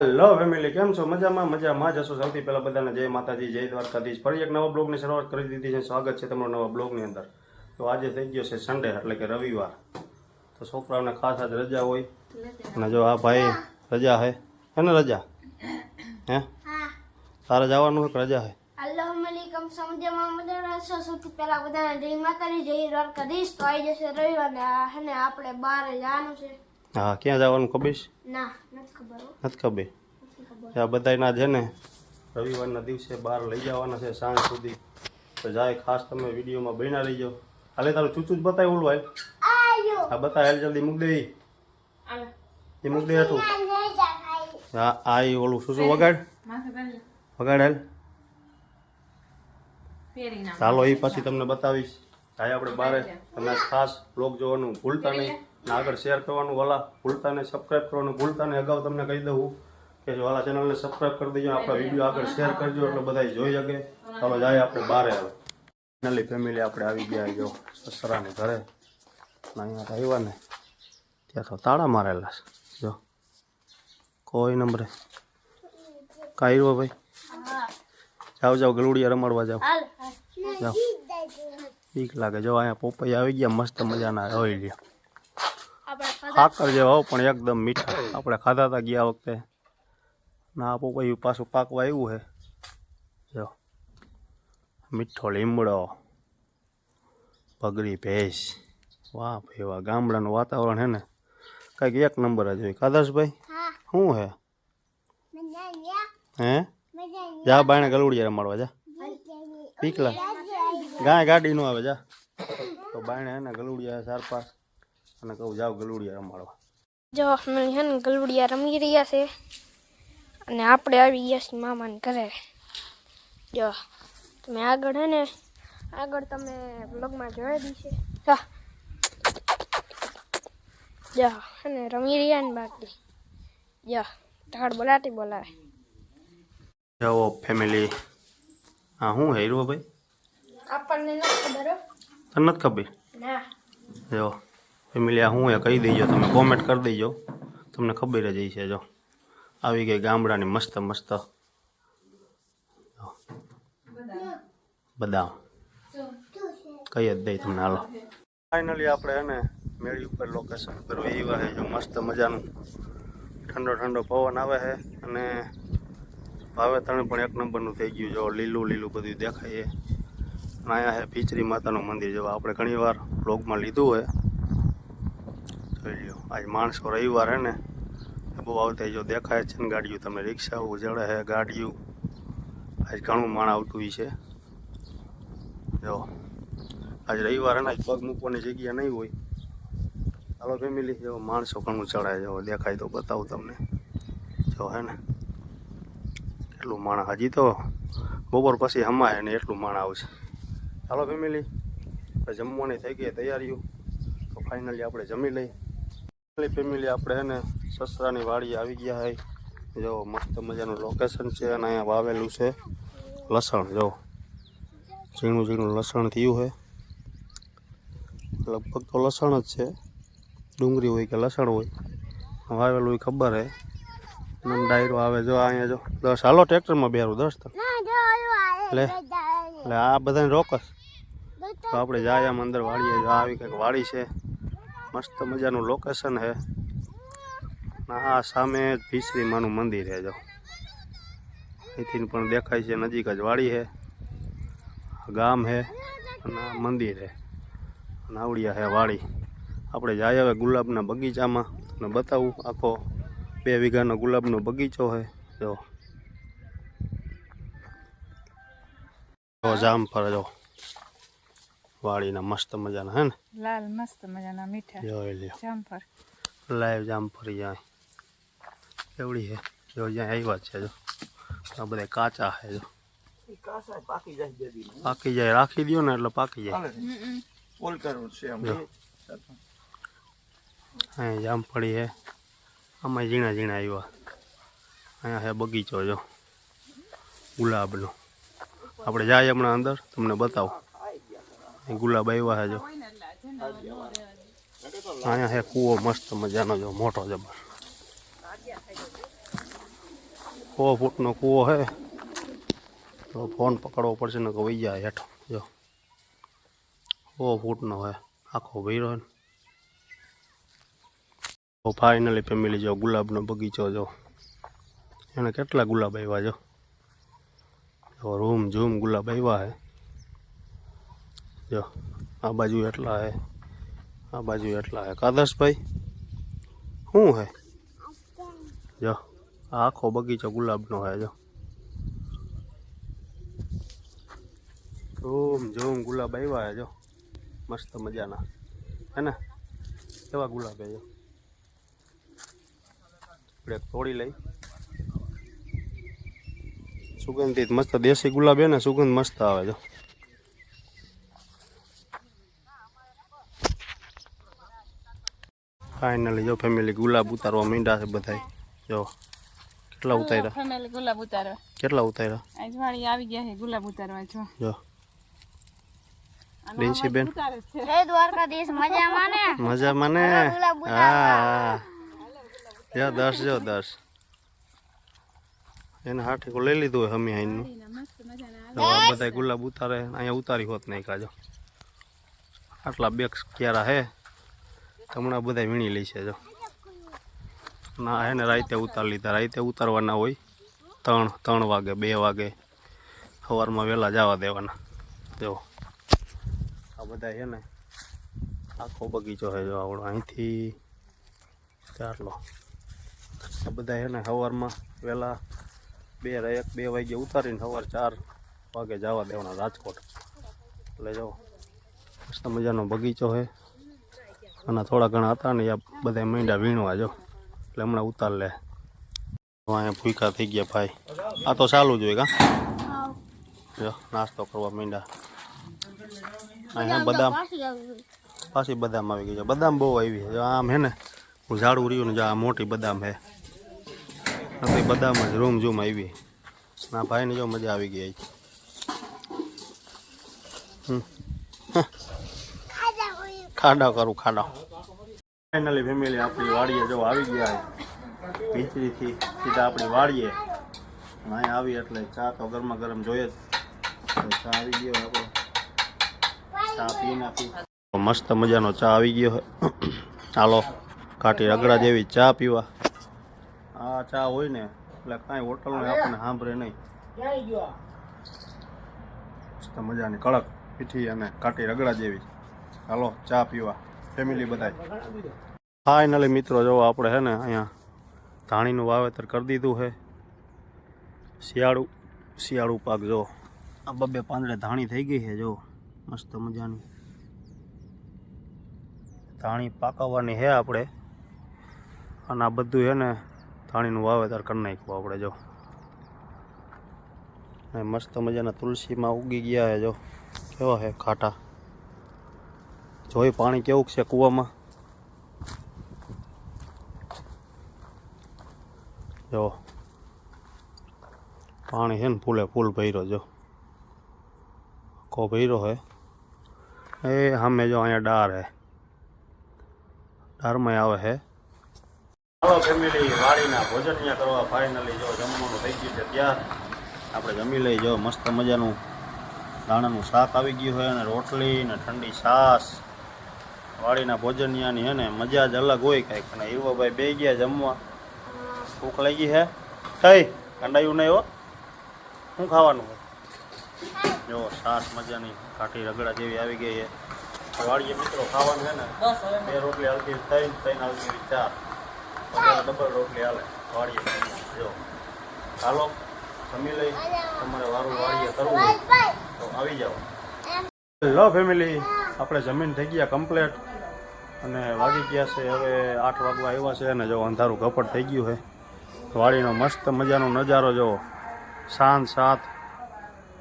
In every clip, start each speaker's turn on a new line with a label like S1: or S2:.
S1: Hello family, કેમ છો? મજામાં જશો? સૌથી પહેલા બધાને જય માતાજી, જય દ્વારકાધીશ. ફરી એક નવા બ્લોગની શરૂઆત કરી દીધી છે. સ્વાગત છે તમારો નવા બ્લોગની અંદર. તો આજે થઈ ગયો છે સન્ડે, એટલે કે રવિવાર. તો છોકરાઓને ખાસ આજ રજા હોય, અને જો આ ભાઈ રજા હે ને? રજા હે? તારે જવાનું હોય કે રજા હે?
S2: સૌથી પહેલા બધાને જય માતાજી, જય દ્વારકાધીશ. તો આવી જશે રવિવાર ને આપણે બહાર જવાનું છે.
S1: હા, ક્યાં જવાનું ખબર છે?
S2: ના, નથી ખબર.
S1: નથી ખબર. આ બધાના છે ને રવિવારના દિવસે બહાર લઈ જવાના છે સાંજ સુધી. તો જાય ખાસ તમે વિડીયોમાં બન્યા રહીજો. હાલે તારું ચૂચું જ બતાય ઓલું હાલ. હા બતાય હાલ, જલ્દી મૂક દે. એ મૂક દે હતું. હા આ એ ઓલું શું વગાડ વગાડ હાલ. ચાલો એ પછી તમને બતાવીશ. જાય આપણે બારે. તમે ખાસ બ્લોગ જોવાનું ભૂલતા નહીં, અને આગળ શેર કરવાનું વાલા ભૂલતા નહીં, સબસ્ક્રાઈબ કરવાનું ભૂલતા નહીં. અગાઉ તમને કહી દઉં કે વાલા ચેનલને સબસ્ક્રાઈબ કરી દેજો, આપણા વિડીયો આગળ શેર કરજો એટલે બધા જોઈ શકે. ચાલો જાય આપણે બારે. આવે ફાઇનલી ફેમિલી આપણે આવી ગયા જો સસરાને ઘરે. અહીંયા આવ્યા ને ત્યાં તો તાળા મારેલા છે. જો કોઈ નંબરે કાંઈ ભાઈ. જાઓ ગલુડિયા રમાડવા જાઓ. જાઓ બીક લાગે. જો અહીંયા પોપૈયા આવી ગયા મસ્ત મજાના હોય લ્યા. ખાકર જેવા હો પણ એકદમ મીઠા. આપણે ખાધા હતા ગયા વખતે. ના પોપૈયું પાછું પાકવા આવ્યું છે. જો મીઠો લીમડો, પગડી ભેંસ. વાહ ભાઈ વાહ, ગામડાનું વાતાવરણ હે ને કંઈક એક નંબર જ હોય. કાદર્શભાઈ શું હે? હે જા બાયણે ગલુડિયા રમાડવા જા. પીકલા ગાડી નો આવે જા. તો બાયણે હે ને ગલુડિયા 4-5 અને કહું જાઓ ગલુડિયા રમાડવા.
S2: જો અમે હે ને ગલુડિયા રમી રહ્યા છે, અને આપણે આવી ગયા છીએ મામાને ઘરે. જો તમે આગળ હે ને તમે બ્લોગમાં જોઈ દીશે. હા જો અને રમી રહ્યા ને બાકી. જો ઢાળ બોલાવે.
S1: જાઓ ફેમિલી. હા શું હે હીરો ભાઈ?
S2: આપણને નથી ખબર.
S1: તને નથી ખબર?
S2: ના.
S1: જો ફેમિલી આ શું હે કહી દેજો, તમે કોમેન્ટ કરી દેજો, તમને ખબર જ હશે. જો આવી ગઈ ગામડાની મસ્ત બદામ. કઈ જ દઈ તમને. હાલો ફાઇનલી આપણે હે ને મેળી ઉપર લોકેશન પર એવા છે. જો મસ્ત મજાનું ઠંડો પવન આવે છે, અને વાવેતરણ પણ એક નંબરનું થઈ ગયું. જો લીલું બધું દેખાય છે. અને અહીંયા છે ભીચરી માતાનું મંદિર. જો આપણે ઘણીવાર બ્લોગમાં લીધું હોય, જોઈ લો. આજ માણસો રવિવાર હે ને બહુ આવતા. જો દેખાય છે ને ગાડીઓ, તમે રિક્ષાઓ જડે છે ગાડીઓ. આજ ઘણું માણ આવતું હોય છે. જો આજ રવિવાર હે ને પગ મૂકવાની જગ્યા નહીં હોય. હાલો ફેમિલી, જો માણસો ઘણું ચડાય. જો દેખાય તો બતાવું તમને. જો હે ને એટલું માણ. હજી તો બપોર પછી હમાય ને એટલું માણ આવશે. ચાલો ફેમિલી, જમવાની થઈ ગઈ તૈયારીઓ. તો ફાઇનલી આપણે જમી લઈ. ફેમિલી આપણે હે ને સસરાની વાડી આવી ગયા છે. જો મસ્ત મજાનું લોકેશન છે, અને અહીંયા વાવેલું છે લસણ. જો ઝીણું લસણ થયું છે. લગભગ તો લસણ જ છે, ડુંગળી હોય કે લસણ હોય, વાવેલું ખબર હે. ડાયરો આવે જો અહીંયા. જો 10 હાલો ટ્રેક્ટરમાં બેરું 10 તો એટલે આ બધાને રોકસ. તો આપણે જાય આમ અંદર વાડીએ. આવી કંઈક વાડી છે, મસ્ત મજાનું લોકેશન છે. આ સામે ભીસરી માનું મંદિર છે. જો અહીંથી પણ દેખાય છે, નજીક જ વાડી છે, ગામ છે, અને મંદિર છે, નાવડિયા છે વાડી. આપણે જાય હવે ગુલાબના બગીચામાં. અને બતાવું આખો 2 વીઘાનો ગુલાબનો બગીચો છે. જો જામફળ જો વાડીના મસ્ત મજાના હે ને
S3: લાલ મસ્ત મજાના મીઠા
S1: જોઈ લ્યો.
S3: જામફળ
S1: લાઈવ જામફળી જાય એવડી છે. જો જ્યાં આવ્યા છે. જો આ બધા કાચા છે. જો પાકી જાય રાખી દો ને એટલે પાકી જાય. અહીંયા જામફળી છે. આમાં ઝીણા આવ્યા. અહીંયા છે બગીચો જો ગુલાબનો. આપણે જાય હમણાં અંદર, તમને બતાવું. ગુલાબ આવ્યા છે. જો અહીંયા છે કૂવો મસ્ત મજાનો. જો મોટો જબર. 100 ફૂટનો કૂવો છે. તો ફોન પકડવો પડશે ને કે વહી જાય હેઠો. જો 100 ફૂટનો છે આખો ભર્યો ને. તો ફાઇનલી ફેમિલી જો ગુલાબનો બગીચો જો એને કેટલા ગુલાબ આવ્યા જો. રૂમ ઝૂમ ગુલાબ આવ્યા છે. જો આ બાજુ એટલા છે, આ બાજુ એટલા છે. કાદર્શભાઈ શું છે? જો આ આખો બગીચો ગુલાબનો છે. જો રૂમ ઝૂમ ગુલાબ આવ્યા છે. જો મસ્ત મજાના હે ને, કેવા ગુલાબ છે. જો આપણે તોડી લઈ. સુગંધિત મસ્ત દેશી ગુલાબ છે ને, સુગંધ મસ્ત આવે. જો ફાઇનલી જો ફેમિલી ગુલાબ ઉતારવા માંડ્યા છે બધા. જો કેટલા ઉતાર્યા
S3: ફેમિલી ગુલાબ ઉતારવા.
S1: કેટલા ઉતાર્યા?
S3: આજ વાળી આવી ગયા છે ગુલાબ ઉતારવા. જો
S1: રિંસીબેન
S2: જય દ્વારકાધીશ. મજામાં ને?
S1: મજામાં ને? હા જો દર્શ, જો દર્શ એને હાથી કો લઈ લીધું હોય હમી આઈનું. બધા ગુલાબ ઉતારે અહીંયા ઉતારી હોત નહીં કાજો. આટલા બે ક્યારા હે હમણાં બધા વીણી લઈ છે. જો ના હે ને રાતે ઉતારી લીધા. રાતે ઉતારવાના હોય 3 વાગે 2 વાગે સવારમાં વહેલા જવા દેવાના. જો આ બધા છે ને આખો બગીચો છે. જો આવડો અહીંથી આટલો. આ બધા છે ને સવારમાં વહેલા 2 વાગે ઉતારીને સવાર 4 વાગે જવા દેવાના રાજકોટ. એટલે જો મસ્ત મજાનો બગીચો છે. અને થોડા ઘણા હતા ને આ બધા મીંડા વીણવા. જો એટલે હમણાં ઉતાર લે. અહીંયા ભૂખા થઈ ગયા ભાઈ. આ તો ચાલુ જ હોય કા. જો નાસ્તો કરવા મીંડા. અહીંયા બદામ પાછી બદામ આવી ગઈ છે. બદામ બહુ આવી છે. આમ હે ને હું ઝાડું રહ્યું ને જો આ મોટી બદામ છે. નથી બદામ જ રૂમ ઝૂમ આવી. ના ભાઈને જો મજા આવી ગઈ. ખાડા કરું ખાડા. ફાઇનલી ફેમિલી આપણી વાડીએ જો આવી ગયા. ભીચરીથી સીધા આપણી વાડીએ. અહીંયા આવી એટલે ચા તો ગરમા ગરમ જોઈએ જ. ચા આવી ગયો આપણે ચા પી નાખી. મસ્ત મજાનો ચા આવી ગયો છે. ચાલો કાઠી રગડા જેવી ચા પીવા. આ ચા હોય ને એટલે કાંઈ હોટલનું આપણને સાંભળે નહીં. મસ્ત મજાની કડક મીઠી અને કાઠી રગડા જેવી. ચાલો ચા પીવા ફેમિલી બધા. ફાઇનલી મિત્રો જો આપણે છે ને અહીંયા ધાણીનું વાવેતર કરી દીધું છે. શિયાળુ પાક. જો આ 2 પાંદડે ધાણી થઈ ગઈ છે. જો મસ્ત મજાની ધાણી પાકવવાની છે આપણે. અને આ બધું છે ને ધાણીનું વાવેતર કરી નાખ્યું આપણે. જો મસ્ત મજાના તુલસીમાં ઉગી ગયા છે. જો કેવા છે ખાટા. જોઈ પાણી કેવું છે કૂવામાં. જો પાણી છે ને ફૂલે ફૂલ ભર્યો. જો આખો ભર્યો છે. એ સામે જો અહીંયા ડાર છે. ડારમાં આવે છે. ચાલો ફેમિલી વાડીના ભોજન અહીંયા કરવા ફાઇનલી જો જમવાનું થઈ ગયું છે. ત્યાં આપણે જમી લઈ. જો મસ્ત મજાનું દાણાનું શાક આવી ગયું હોય અને રોટલી ને ઠંડી છાશ. વાડીના ભોજનિયાની હે ને મજા જ અલગ હોય કંઈક. અને હીરવાભાઈ બે ગયા જમવા. ભૂખ લાગી છે થઈ કંડાયું નહીં હો. શું ખાવાનું હોય? જો છાશ મજાની કાઠી રગડા જેવી આવી ગઈ છે. વાડીએ મિત્રો ખાવાનું છે ને 2 રોટલી હાલતી 3 હાલતી 4 ડબલ રોટલી હાલે વાડીએ. જો ચાલો જમી લઈ. તમારે વારું વાડીએ કરવું હોય તો આવી જાઓ. હેલો ફેમિલી આપણે જમીન થઈ ગયા કમ્પ્લેટ. અને વાગી ગયા છે હવે 8 વાગવા આવ્યા છે. અને જો અંધારું કપટ થઈ ગયું છે. વાડીનો મસ્ત મજાનો નજારો જો શાંત સાત.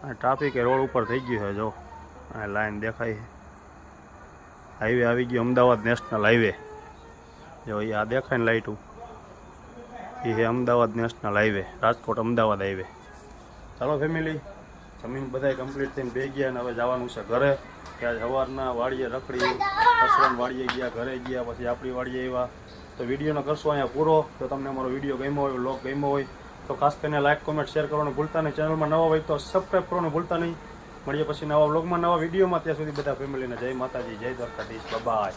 S1: અને ટ્રાફિક રોડ ઉપર થઈ ગયું છે. જો અને લાઈન દેખાય છે. હાઈવે આવી ગયો અમદાવાદ નેશનલ હાઈવે. જો એ આ દેખાય ને લાઇટું એ છે Ahmedabad national highway. Rajkot Ahmedabad highway. ચાલો ફેમિલી જમીન બધાય કમ્પ્લીટ થઈને બે ગયા. અને હવે જવાનું છે ઘરે. ત્યાં સવારના વાડીએ રખડી કસરન વાડીએ ગયા, ઘરે ગયા, પછી આપણી વાડીએ આવ્યા. તો વિડીયોનો કરશો અહીંયા પૂરો. તો તમને અમારો વિડીયો ગમ્યો હોય, વ્લોગ ગમ્યો હોય તો ખાસ કરીને લાઇક કોમેન્ટ શેર કરવાનું ભૂલતા નહીં. ચેનલમાં નવા હોય તો સબસ્ક્રાઈબ કરવાનું ભૂલતા નહીં. મળીએ પછી નવા વ્લોગમાં નવા વિડીયોમાં. ત્યાં સુધી બધા ફેમિલીને જય માતાજી, જય દ્વારકાધીશ, બાય.